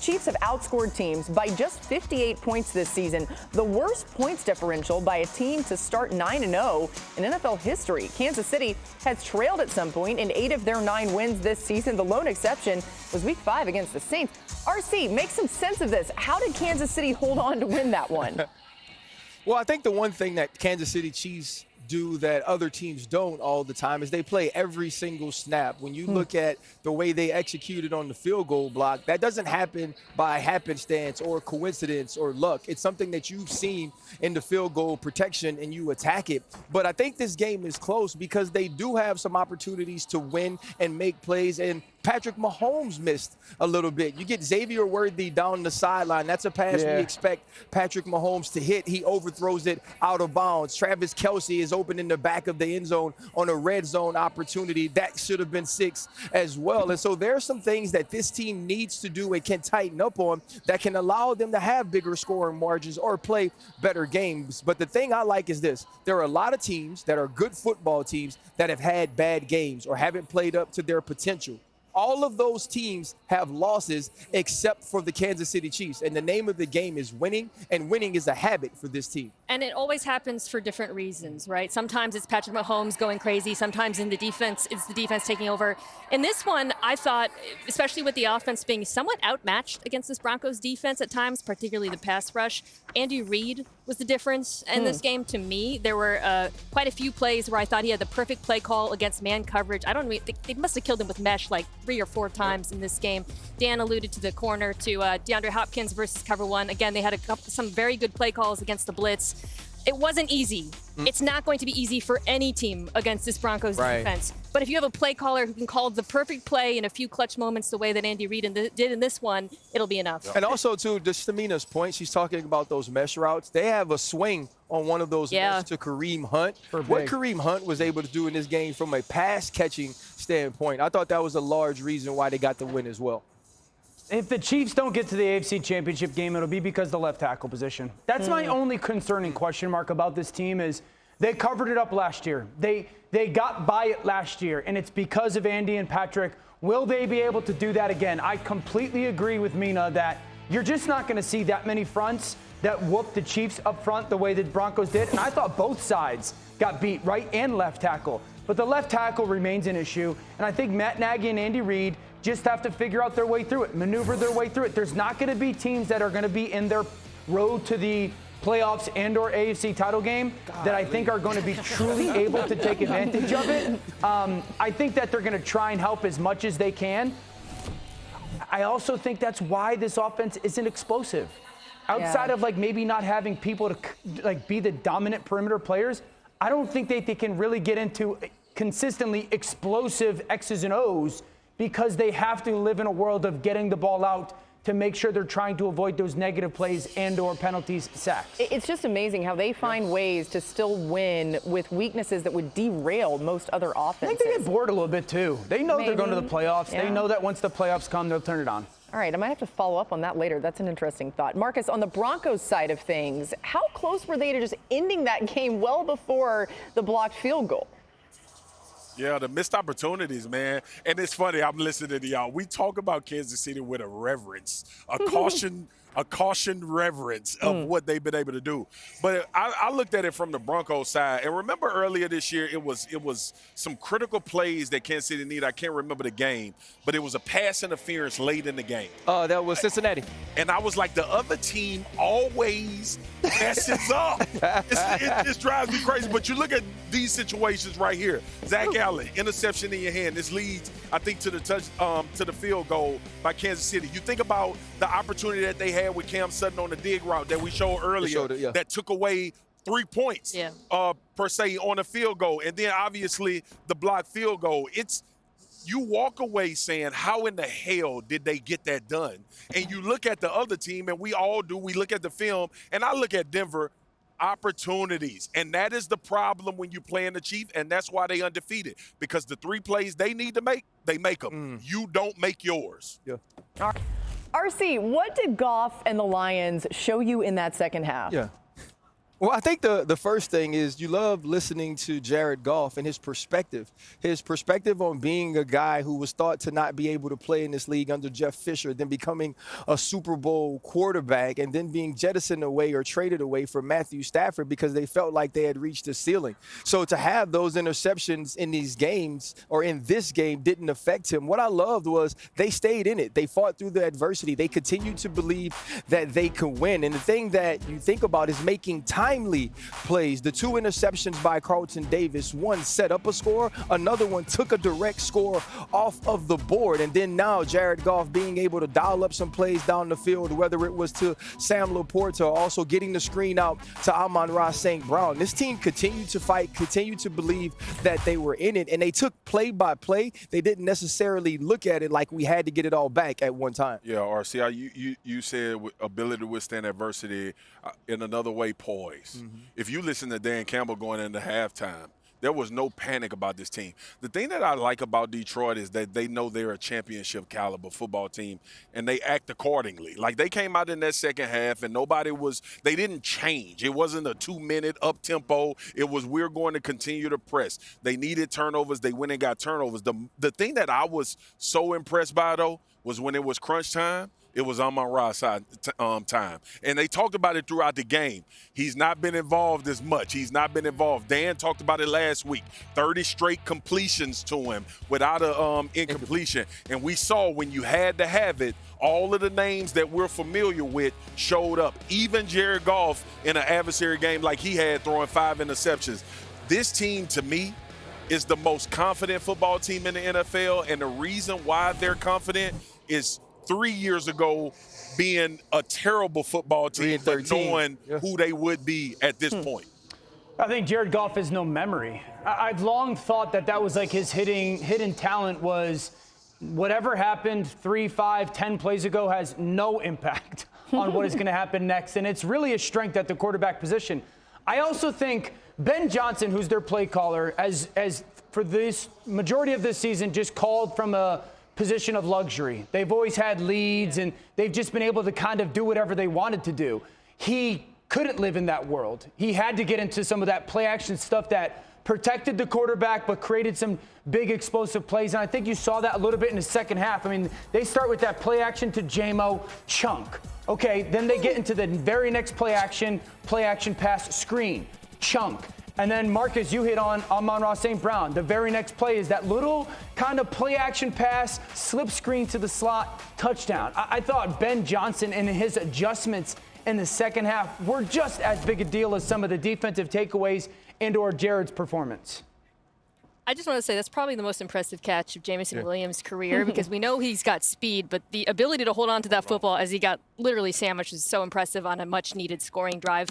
Chiefs have outscored teams by just 58 points this season, the worst points differential by a team to start 9-0 in NFL history. Kansas City has trailed at some point in 8 of their 9 wins this season. The lone exception was Week 5 against the Saints. RC, make some sense of this. How did Kansas City hold on to win that one? Well, I think the one thing that Kansas City Chiefs do that other teams don't all the time is they play every single snap. When you look at the way they executed on the field goal block, that doesn't happen by happenstance or coincidence or luck. It's something that you've seen in the field goal protection and you attack it. But I think this game is close because they do have some opportunities to win and make plays, and Patrick Mahomes missed a little bit. You get Xavier Worthy down the sideline. That's a pass we expect Patrick Mahomes to hit. He overthrows it out of bounds. Travis Kelce is open in the back of the end zone on a red zone opportunity. That should have been 6 as well. And so there are some things that this team needs to do and can tighten up on that can allow them to have bigger scoring margins or play better games. But the thing I like is this. There are a lot of teams that are good football teams that have had bad games or haven't played up to their potential. All of those teams have losses except for the Kansas City Chiefs. And the name of the game is winning, and winning is a habit for this team. And it always happens for different reasons, right? Sometimes it's Patrick Mahomes going crazy. Sometimes in the defense, it's the defense taking over. In this one, I thought, especially with the offense being somewhat outmatched against this Broncos defense at times, particularly the pass rush, Andy Reid was the difference in this game to me. There were quite a few plays where I thought he had the perfect play call against man coverage. I don't mean, they must have killed him with mesh like 3 or 4 times in this game. Dan alluded to the corner to DeAndre Hopkins versus cover 1. Again, they had some very good play calls against the blitz. It wasn't easy. It's not going to be easy for any team against this Broncos defense. But if you have a play caller who can call the perfect play in a few clutch moments the way that Andy Reid did in this one, it'll be enough. And also, too, just to Mina's point, she's talking about those mesh routes. They have a swing on one of those mesh to Kareem Hunt. What Kareem Hunt was able to do in this game from a pass-catching standpoint, I thought that was a large reason why they got the win as well. If the Chiefs don't get to the AFC Championship game, it'll be because of the left tackle position. That's my only concerning question mark about this team is they covered it up last year. They got by it last year, and it's because of Andy and Patrick. Will they be able to do that again? I completely agree with Mina that you're just not going to see that many fronts that whoop the Chiefs up front the way the Broncos did. And I thought both sides got beat, right and left tackle. But the left tackle remains an issue, and I think Matt Nagy and Andy Reid just have to figure out their way through it, maneuver their way through it. There's not going to be teams that are going to be in their road to the playoffs and or AFC title game that I think are going to be truly able to take advantage of it. I think that they're going to try and help as much as they can. I also think that's why this offense isn't explosive. Outside of like maybe not having people to like be the dominant perimeter players, I don't think they can really get into consistently explosive X's and O's because they have to live in a world of getting the ball out to make sure they're trying to avoid those negative plays and or penalties, sacks. It's just amazing how they find ways to still win with weaknesses that would derail most other offenses. I think they get bored a little bit too. They know they're going to the playoffs. They know that once the playoffs come, they'll turn it on. All right, I might have to follow up on that later. That's an interesting thought. Marcus, on the Broncos side of things, how close were they to just ending that game well before the blocked field goal? Yeah, the missed opportunities, man. And it's funny, I'm listening to y'all. We talk about Kansas City with a reverence, a cautioned reverence of what they've been able to do. But I looked at it from the Broncos side. And remember earlier this year, it was some critical plays that Kansas City needed. I can't remember the game, but it was a pass interference late in the game. That was Cincinnati. And I was like, the other team always messes up. It just drives me crazy. But you look at these situations right here. Zach Allen, interception in your hand. This leads, I think, to the field goal by Kansas City. You think about the opportunity that they had with Cam Sutton on the dig route that we showed earlier that took away 3 points per se on a field goal. And then obviously the blocked field goal. You walk away saying, how in the hell did they get that done? And you look at the other team, and we all do. We look at the film, and I look at Denver, opportunities. And that is the problem when you play in the Chiefs, and that's why they undefeated. Because the 3 plays they need to make, they make them. You don't make yours. Yeah. RC, what did Goff and the Lions show you in that second half? Yeah. Well, I think the first thing is you love listening to Jared Goff and his perspective. His perspective on being a guy who was thought to not be able to play in this league under Jeff Fisher, then becoming a Super Bowl quarterback, and then being jettisoned away or traded away for Matthew Stafford because they felt like they had reached the ceiling. So to have those interceptions in these games or in this game didn't affect him. What I loved was they stayed in it. They fought through the adversity. They continued to believe that they could win. And the thing that you think about is making timely plays. The 2 interceptions by Carlton Davis, one set up a score, another one took a direct score off of the board. And then now Jared Goff being able to dial up some plays down the field, whether it was to Sam Laporta or also getting the screen out to Amon-Ra St. Brown. This team continued to fight, continued to believe that they were in it, and they took play by play. They didn't necessarily look at it like we had to get it all back at one time. Yeah, RC, you said ability to withstand adversity, in another way, poise. Mm-hmm. If you listen to Dan Campbell going into halftime, there was no panic about this team. The thing that I like about Detroit is that they know they're a championship caliber football team, and they act accordingly. Like, they came out in that second half, and they didn't change. It wasn't a 2-minute up tempo. It was, we're going to continue to press. They needed turnovers. They went and got turnovers. The thing that I was so impressed by, though, was when it was crunch time, it was Amon-Ra time. And they talked about it throughout the game. He's not been involved as much. He's not been involved. Dan talked about it last week. 30 straight completions to him without an incompletion. And we saw when you had to have it, all of the names that we're familiar with showed up. Even Jared Goff in an adversary game like he had, throwing 5 interceptions. This team, to me, is the most confident football team in the NFL. And the reason why they're confident is 3 years ago being a terrible football team, but knowing who they would be at this point. I think Jared Goff has no memory. I've long thought that was like his hidden talent was whatever happened 3, 5, 10 plays ago has no impact on what is going to happen next. And it's really a strength at the quarterback position. I also think Ben Johnson, who's their play caller, as for this majority of this season, just called from a position of luxury. They've always had leads, and they've just been able to kind of do whatever they wanted to do. He couldn't live in that world. He had to get into some of that play action stuff that protected the quarterback but created some big explosive plays. And I think you saw that a little bit in the second half. I mean, they start with that play action to JMO, chunk. Okay, then they get into the very next play action pass, screen, chunk. And then, Marcus, you hit on Amon-Ra St. Brown. The very next play is that little kind of play-action pass, slip screen to the slot, touchdown. I thought Ben Johnson and his adjustments in the second half were just as big a deal as some of the defensive takeaways and/or Jared's performance. I just want to say that's probably the most impressive catch of Jamison Williams' career because we know he's got speed, but the ability to hold on to that football as he got literally sandwiched is so impressive on a much-needed scoring drive.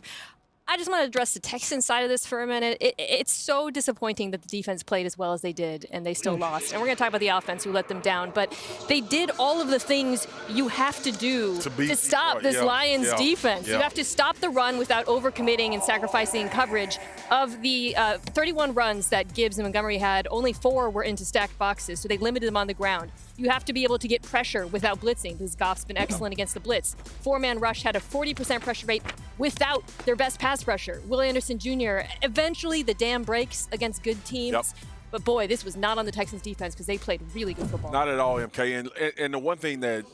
I just want to address the Texans side of this for a minute. It's so disappointing that the defense played as well as they did, and they still lost. And we're going to talk about the offense who let them down. But they did all of the things you have to do to stop this Lions defense. You have to stop the run without overcommitting and sacrificing coverage. Of the 31 runs that Gibbs and Montgomery had, only 4 were into stacked boxes, so they limited them on the ground. You have to be able to get pressure without blitzing because Goff's been excellent against the blitz. 4-man rush had a 40% pressure rate without their best pass rusher, Will Anderson Jr. Eventually, the dam breaks against good teams. But, boy, this was not on the Texans' defense because they played really good football. Not at all, MK. And the one thing that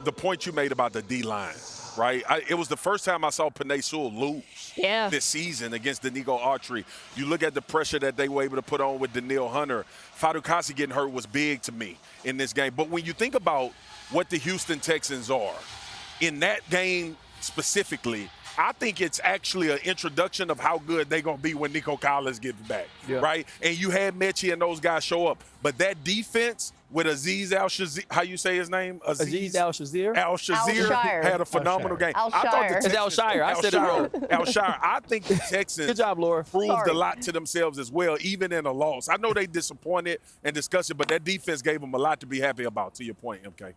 the point you made about the D-line, right? It was the first time I saw Penei Sewell lose this season against Danico Autry. You look at the pressure that they were able to put on with Daniil Hunter. Fatukasi getting hurt was big to me in this game. But when you think about what the Houston Texans are, in that game specifically, I think it's actually an introduction of how good they're going to be when Nico Collins gets back, right? And you had Mechie and those guys show up. But that defense with Azeez Al-Shazir, how you say his name? Azeez Al-Shazir. Al-Shazir had a phenomenal game. Al-Shire. Al-Shire. I said it wrong. Al-Shire. I think the Texans Good job, Laura. proved a lot to themselves as well, even in a loss. I know they disappointed and discussed it, but that defense gave them a lot to be happy about, to your point, MK.